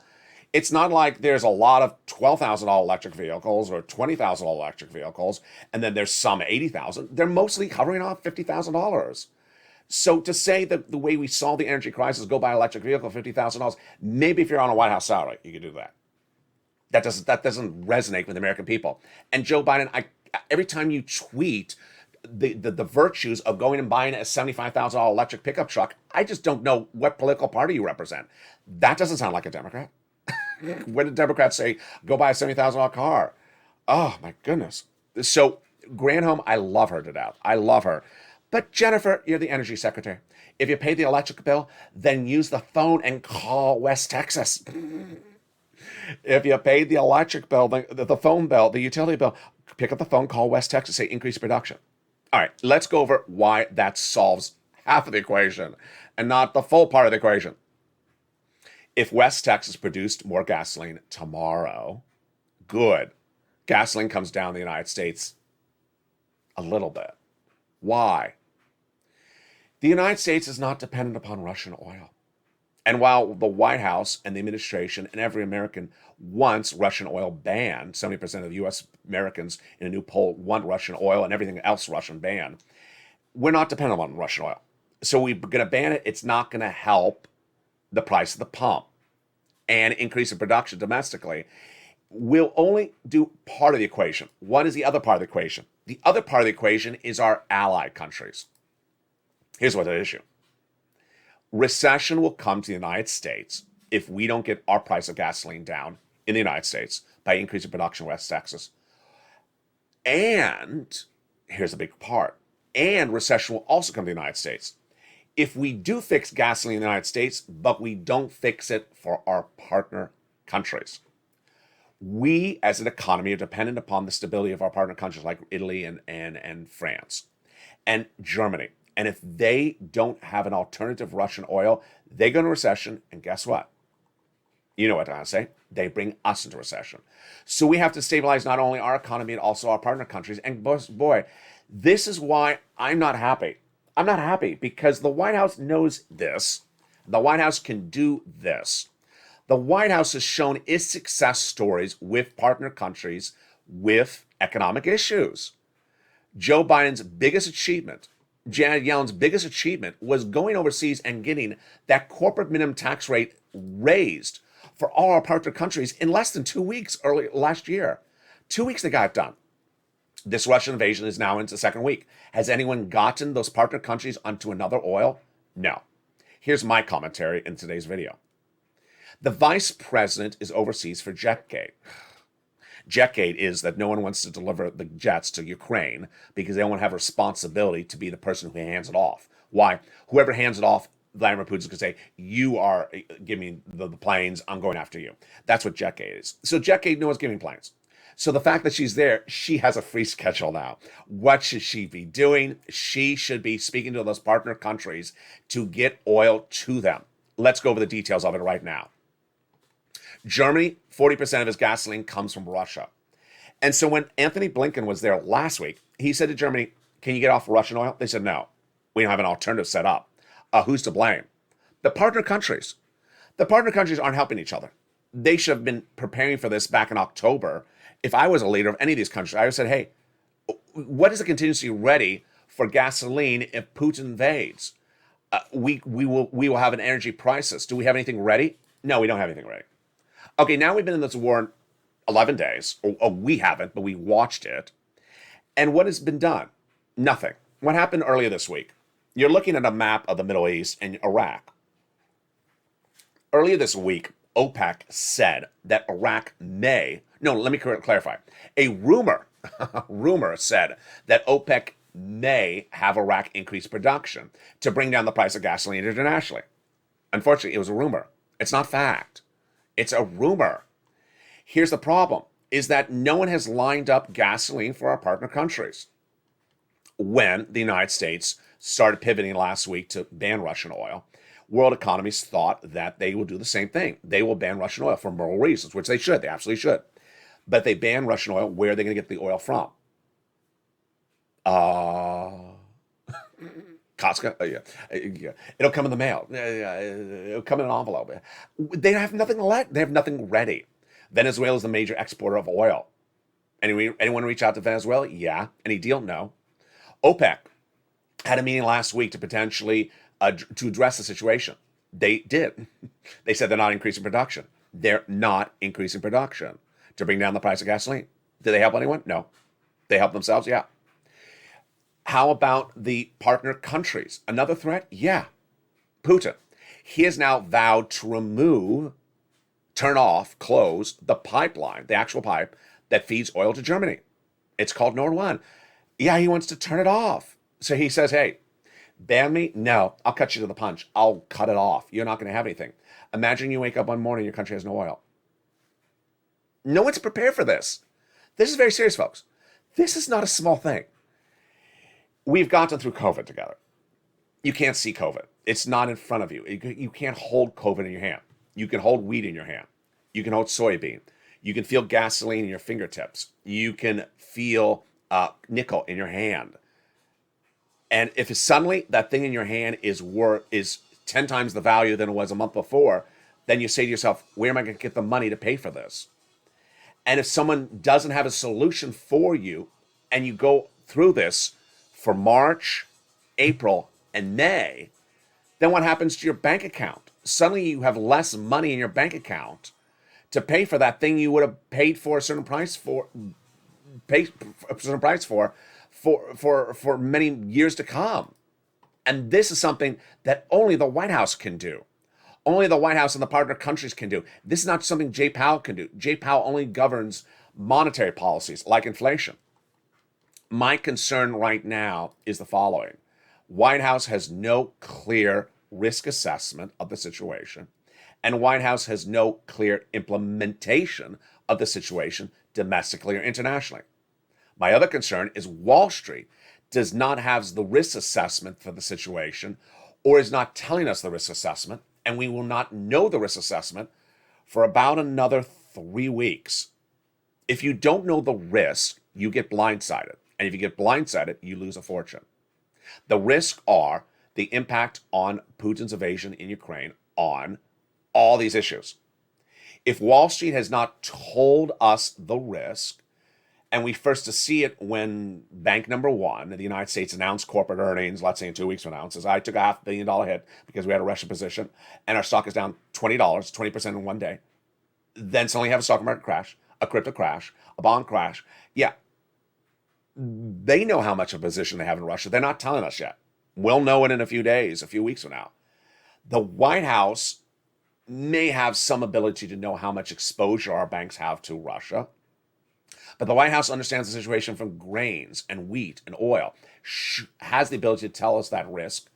It's not like there's a lot of $12,000 electric vehicles or $20,000 electric vehicles, and then there's some $80,000. They're mostly hovering off $50,000. So to say that the way we solve the energy crisis, go buy an electric vehicle for $50,000, maybe if you're on a White House salary, you could do that. That doesn't resonate with the American people. And Joe Biden, every time you tweet the virtues of going and buying a $75,000 electric pickup truck, I just don't know what political party you represent. That doesn't sound like a Democrat. When did Democrats say, go buy a $70,000 car? Oh, my goodness. So Granholm, I love her to death. I love her. But Jennifer, you're the energy secretary. If you pay the electric bill, then use the phone and call West Texas. If you paid the electric bill, the phone bill, the utility bill, pick up the phone, call West Texas, say increase production. All right, let's go over why that solves half of the equation and not the full part of the equation. If West Texas produced more gasoline tomorrow, good. Gasoline comes down in the United States a little bit. Why? The United States is not dependent upon Russian oil. And while the White House and the administration and every American wants Russian oil banned, 70% of U.S. Americans in a new poll want Russian oil and everything else Russian banned, we're not dependent on Russian oil. So we're going to ban it. It's not going to help the price of the pump and increase the production domestically. We'll only do part of the equation. What is the other part of the equation? The other part of the equation is our ally countries. Here's what the issue. Recession will come to the United States if we don't get our price of gasoline down in the United States by increasing production in West Texas. And here's the big part. And recession will also come to the United States if we do fix gasoline in the United States, but we don't fix it for our partner countries. We, as an economy, are dependent upon the stability of our partner countries like Italy and France and Germany. And if they don't have an alternative Russian oil, they go into recession, and guess what? You know what I say. They bring us into recession. So we have to stabilize not only our economy, but also our partner countries. And boy, this is why I'm not happy. I'm not happy because the White House knows this. The White House can do this. The White House has shown its success stories with partner countries with economic issues. Joe Biden's biggest achievement, Janet Yellen's biggest achievement, was going overseas and getting that corporate minimum tax rate raised for all our partner countries in less than 2 weeks early last year. 2 weeks they got it done. This Russian invasion is now into the second week. Has anyone gotten those partner countries onto another oil? No. Here's my commentary in today's video. The vice president is overseas for Jetgate. Jetgate is that no one wants to deliver the jets to Ukraine because they don't want to have responsibility to be the person who hands it off. Why? Whoever hands it off, Vladimir Putin's going to say, you are giving the planes, I'm going after you. That's what Jetgate is. So Jetgate, no one's giving planes. So the fact that she's there, she has a free schedule now. What should she be doing? She should be speaking to those partner countries to get oil to them. Let's go over the details of it right now. Germany, 40% of his gasoline comes from Russia. And so when Anthony Blinken was there last week, he said to Germany, can you get off Russian oil? They said, no, we don't have an alternative set up. Who's to blame? The partner countries. The partner countries aren't helping each other. They should have been preparing for this back in October. If I was a leader of any of these countries, I would have said, hey, what is the contingency ready for gasoline if Putin invades? We will have an energy crisis. Do we have anything ready? No, we don't have anything ready. Okay, now we've been in this war 11 days. Or we haven't, but we watched it. And what has been done? Nothing. What happened earlier this week? You're looking at a map of the Middle East and Iraq. Earlier this week, OPEC said that Iraq may, no, let me clarify. A rumor said that OPEC may have Iraq increase production to bring down the price of gasoline internationally. Unfortunately, it was a rumor. It's not fact. It's a rumor. Here's the problem, is that no one has lined up gasoline for our partner countries. When the United States started pivoting last week to ban Russian oil, world economies thought that they will do the same thing. They will ban Russian oil for moral reasons, which they should. They absolutely should. But they ban Russian oil. Where are they going to get the oil from? Costco, yeah. It'll come in the mail. It'll come in an envelope. They have nothing left. They have nothing ready. Venezuela is the major exporter of oil. Anyone reach out to Venezuela? Yeah. Any deal? No. OPEC had a meeting last week to potentially to address the situation. They did. They said they're not increasing production. They're not increasing production to bring down the price of gasoline. Did they help anyone? No. They help themselves? Yeah. How about the partner countries? Another threat? Yeah. Putin. He has now vowed to turn off, close the pipeline, the actual pipe that feeds oil to Germany. It's called Nord 1. Yeah, he wants to turn it off. So he says, hey, ban me? No, I'll cut you to the punch. I'll cut it off. You're not going to have anything. Imagine you wake up one morning, your country has no oil. No one's prepared for this. This is very serious, folks. This is not a small thing. We've gotten through COVID together. You can't see COVID. It's not in front of you. You can't hold COVID in your hand. You can hold wheat in your hand. You can hold soybean. You can feel gasoline in your fingertips. You can feel nickel in your hand. And if suddenly that thing in your hand is 10 times the value than it was a month before, then you say to yourself, where am I going to get the money to pay for this? And if someone doesn't have a solution for you and you go through this for March, April, and May, then what happens to your bank account? Suddenly you have less money in your bank account to pay for that thing you would have paid for a certain price for many years to come. And this is something that only the White House can do. Only the White House and the partner countries can do. This is not something Jay Powell can do. Jay Powell only governs monetary policies like inflation. My concern right now is the following. White House has no clear risk assessment of the situation, and White House has no clear implementation of the situation domestically or internationally. My other concern is Wall Street does not have the risk assessment for the situation or is not telling us the risk assessment, and we will not know the risk assessment for about another 3 weeks. If you don't know the risk, you get blindsided. And if you get blindsided, you lose a fortune. The risks are the impact on Putin's invasion in Ukraine on all these issues. If Wall Street has not told us the risk, and we first to see it when bank number one in the United States announced corporate earnings, let's say in 2 weeks from now, and says, I took a $500 million hit because we had a Russian position, and our stock is down $20, 20% in one day. Then suddenly you have a stock market crash, a crypto crash, a bond crash. Yeah, they know how much of a position they have in Russia. They're not telling us yet. We'll know it in a few days, a few weeks from now. The White House may have some ability to know how much exposure our banks have to Russia. But the White House understands the situation from grains and wheat and oil, has the ability to tell us that risk.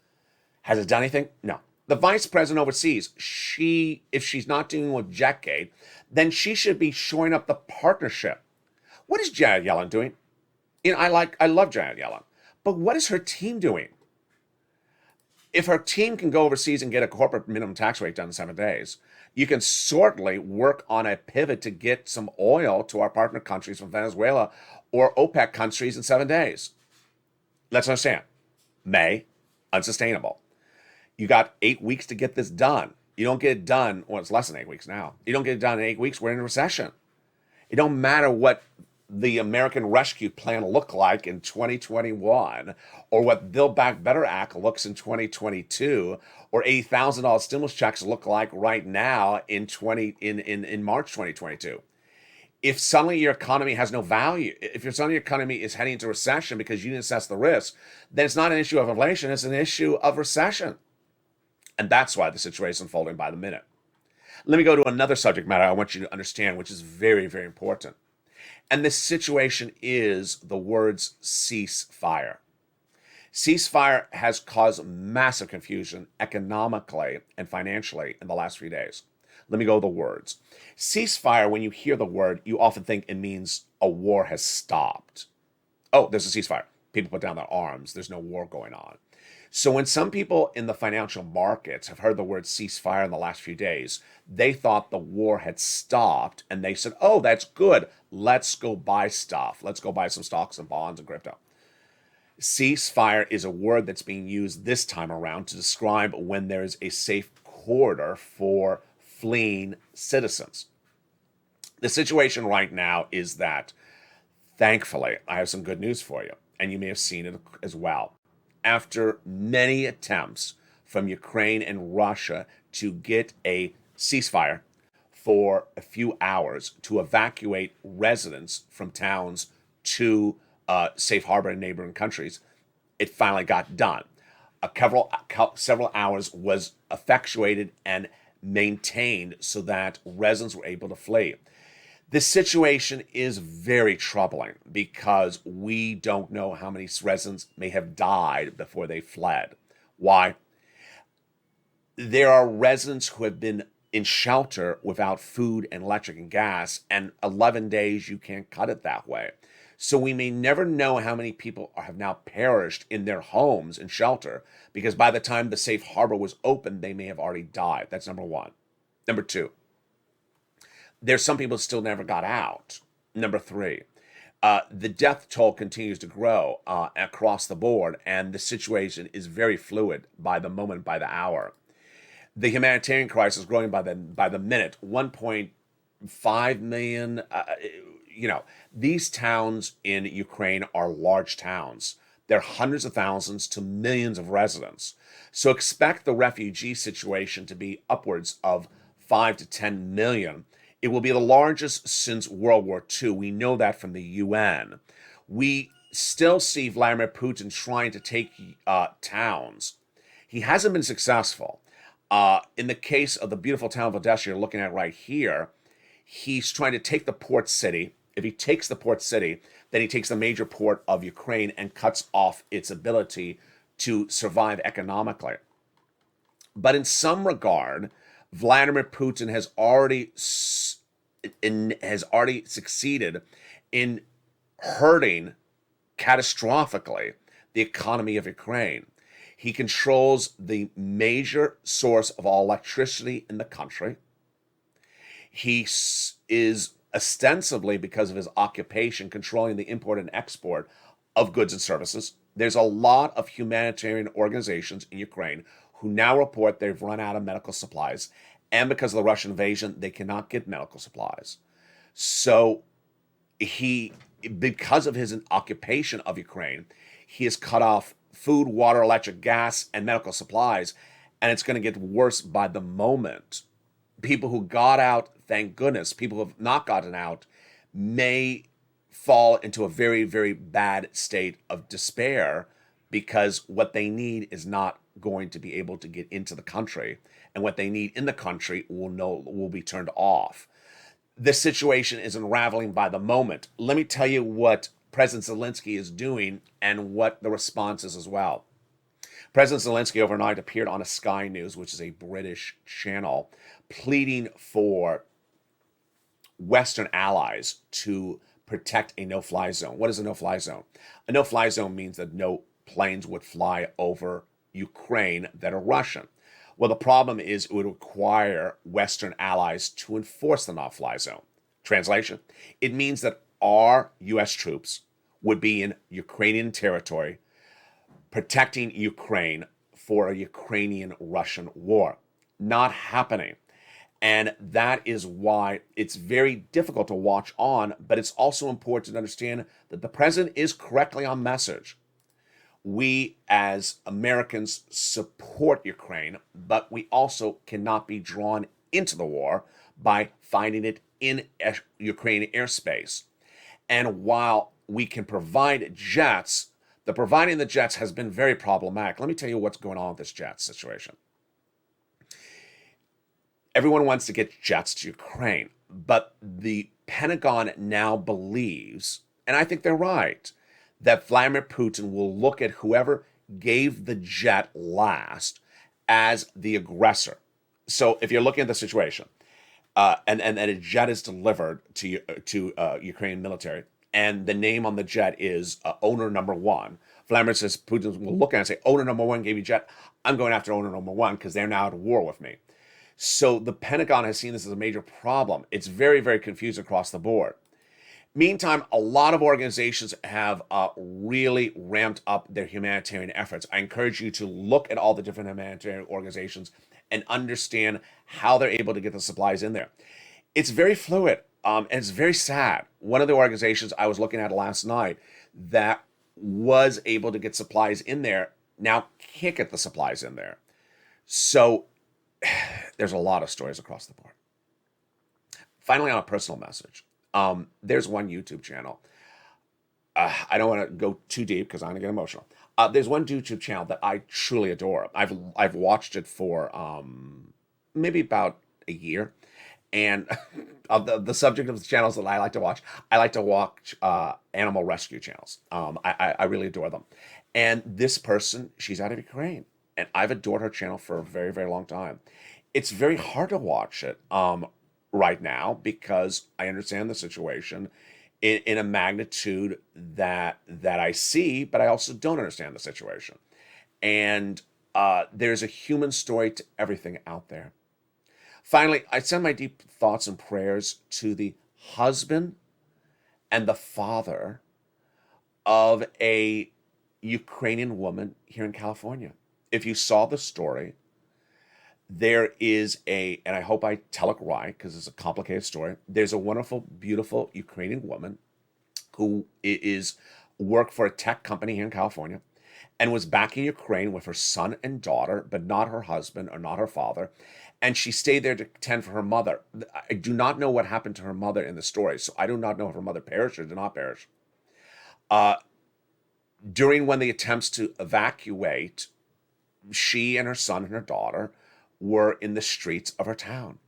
Has it done anything? No. The vice president overseas, if she's not dealing with Jetgate, then she should be shoring up the partnership. What is Janet Yellen doing? I love Janet Yellen, but what is her team doing? If her team can go overseas and get a corporate minimum tax rate done in 7 days, you can certainly work on a pivot to get some oil to our partner countries from Venezuela or OPEC countries in 7 days. Let's understand. May, unsustainable. You got 8 weeks to get this done. You don't get it done, well, it's less than 8 weeks now. You don't get it done in 8 weeks, we're in a recession. It don't matter what the American Rescue Plan look like in 2021, or what Build Back Better Act looks in 2022, or $80,000 stimulus checks look like right now in March 2022. If suddenly your economy has no value, if suddenly your economy is heading into recession because you didn't assess the risk, then it's not an issue of inflation, it's an issue of recession. And that's why the situation is unfolding by the minute. Let me go to another subject matter I want you to understand, which is very, very important. And this situation is the words ceasefire. Ceasefire has caused massive confusion economically and financially in the last few days. Let me go to the words. Ceasefire, when you hear the word, you often think it means a war has stopped. Oh, there's a ceasefire. People put down their arms. There's no war going on. So when some people in the financial markets have heard the word ceasefire in the last few days, they thought the war had stopped, and they said, oh, that's good. Let's go buy stuff. Let's go buy some stocks and bonds and crypto. Ceasefire is a word that's being used this time around to describe when there's a safe corridor for fleeing citizens. The situation right now is that, thankfully, I have some good news for you, and you may have seen it as well. After many attempts from Ukraine and Russia to get a ceasefire for a few hours to evacuate residents from towns to safe harbor in neighboring countries, it finally got done. Several hours was effectuated and maintained so that residents were able to flee. This situation is very troubling because we don't know how many residents may have died before they fled. Why? There are residents who have been in shelter without food and electric and gas, and 11 days you can't cut it that way. So we may never know how many people have now perished in their homes in shelter, because by the time the safe harbor was open, they may have already died. That's number one. Number two, there's some people still never got out. Number three, the death toll continues to grow across the board, and the situation is very fluid by the moment, by the hour. The humanitarian crisis is growing by the minute. 1.5 million. These towns in Ukraine are large towns. They're hundreds of thousands to millions of residents. So expect the refugee situation to be upwards of 5 to 10 million. It will be the largest since World War II. We know that from the UN. We still see Vladimir Putin trying to take towns. He hasn't been successful. In the case of the beautiful town of Odessa you're looking at right here, he's trying to take the port city. If he takes the port city, then he takes the major port of Ukraine and cuts off its ability to survive economically. But in some regard, Vladimir Putin has already succeeded in hurting catastrophically the economy of Ukraine. He controls the major source of all electricity in the country. He is ostensibly, because of his occupation, controlling the import and export of goods and services. There's a lot of humanitarian organizations in Ukraine who now report they've run out of medical supplies. And because of the Russian invasion, they cannot get medical supplies. So because of his occupation of Ukraine, he has cut off food, water, electric, gas, and medical supplies. And it's going to get worse by the moment. People who got out, thank goodness, people who have not gotten out may fall into a very, very bad state of despair because what they need is not going to be able to get into the country. And what they need in the country will be turned off. This situation is unraveling by the moment. Let me tell you what President Zelensky is doing and what the response is as well. President Zelensky overnight appeared on a Sky News, which is a British channel, pleading for Western allies to protect a no-fly zone. What is a no-fly zone? A no-fly zone means that no planes would fly over Ukraine that are Russian. Well, the problem is it would require Western allies to enforce the no-fly zone. Translation, it means that our U.S. troops would be in Ukrainian territory protecting Ukraine for a Ukrainian-Russian war. Not happening. And that is why it's very difficult to watch on, but it's also important to understand that the president is correctly on message. We as Americans support Ukraine, but we also cannot be drawn into the war by finding it in Ukrainian airspace. And while we can provide jets, the providing the jets has been very problematic. Let me tell you what's going on with this jet situation. Everyone wants to get jets to Ukraine, but the Pentagon now believes, and I think they're right, that Vladimir Putin will look at whoever gave the jet last as the aggressor. So if you're looking at the situation, and a jet is delivered to Ukrainian military, and the name on the jet is owner number one, Vladimir says Putin will look at it and say, owner number one gave you jet. I'm going after owner number one because they're now at war with me. So the Pentagon has seen this as a major problem. It's very, very confused across the board. Meantime, a lot of organizations have really ramped up their humanitarian efforts. I encourage you to look at all the different humanitarian organizations and understand how they're able to get the supplies in there. It's very fluid, and it's very sad. One of the organizations I was looking at last night that was able to get supplies in there now can't get the supplies in there. So there's a lot of stories across the board. Finally, on a personal message, there's one YouTube channel. I don't want to go too deep because I'm going to get emotional. There's one YouTube channel that I truly adore. I've watched it for maybe about a year, and of the subject of the channels that I like to watch animal rescue channels. I really adore them. And this person, she's out of Ukraine, and I've adored her channel for a very, very long time. It's very hard to watch it right now because I understand the situation in a magnitude that I see, but I also don't understand the situation. And there's a human story to everything out there. Finally, I send my deep thoughts and prayers to the husband and the father of a Ukrainian woman here in California. If you saw the story, there is and I hope I tell it right because it's a complicated story. There's a wonderful, beautiful Ukrainian woman who worked for a tech company here in California and was back in Ukraine with her son and daughter, but not her husband or not her father. And she stayed there to tend for her mother. I do not know what happened to her mother in the story, so I do not know if her mother perished or did not perish. During one of the attempts to evacuate, she and her son and her daughter were in the streets of her town,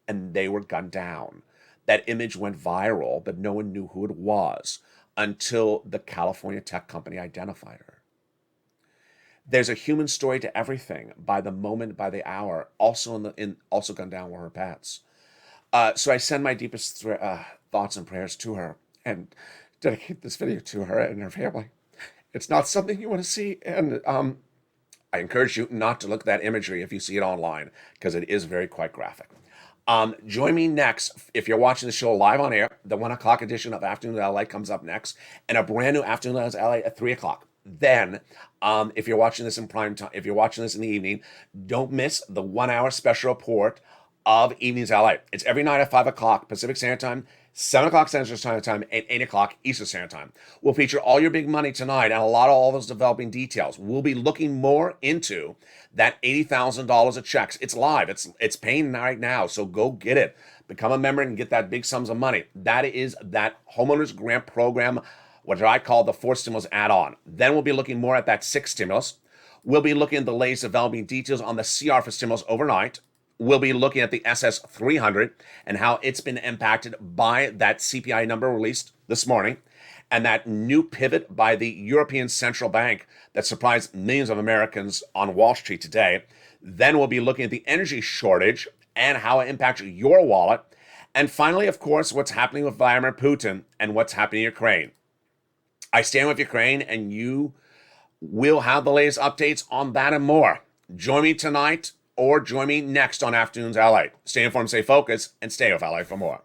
and they were gunned down. That image went viral, but no one knew who it was until the California tech company identified her. There's a human story to everything, by the moment, by the hour. Also also gunned down were her pets. So I send my deepest thoughts and prayers to her, and dedicate this video to her and her family. It's not something you want to see, and I encourage you not to look at that imagery if you see it online, because it is quite graphic. Join me next. If you're watching the show live on air, the 1 o'clock edition of Afternoon LA comes up next, and a brand new Afternoon LA at 3 o'clock. Then, if you're watching this in prime time, if you're watching this in the evening, don't miss the 1 hour special report of Evenings LA. It's every night at 5 o'clock Pacific Standard Time, 7 o'clock Central Standard Time, and 8 o'clock Eastern Standard Time. We'll feature all your big money tonight and a lot of all those developing details. We'll be looking more into that $80,000 of checks. It's live. It's paying right now, so go get it. Become a member and get that big sums of money. That is that homeowners grant program, what I call the 4 stimulus add-on. Then we'll be looking more at that 6 stimulus. We'll be looking at the latest developing details on the CR for stimulus overnight. We'll be looking at the SS 300 and how it's been impacted by that CPI number released this morning and that new pivot by the European Central Bank that surprised millions of Americans on Wall Street today. Then we'll be looking at the energy shortage and how it impacts your wallet. And finally, of course, what's happening with Vladimir Putin and what's happening in Ukraine. I stand with Ukraine, and you will have the latest updates on that and more. Join me tonight or join me next on Afternoons LA. Stay informed, stay focused, and stay with LA for more.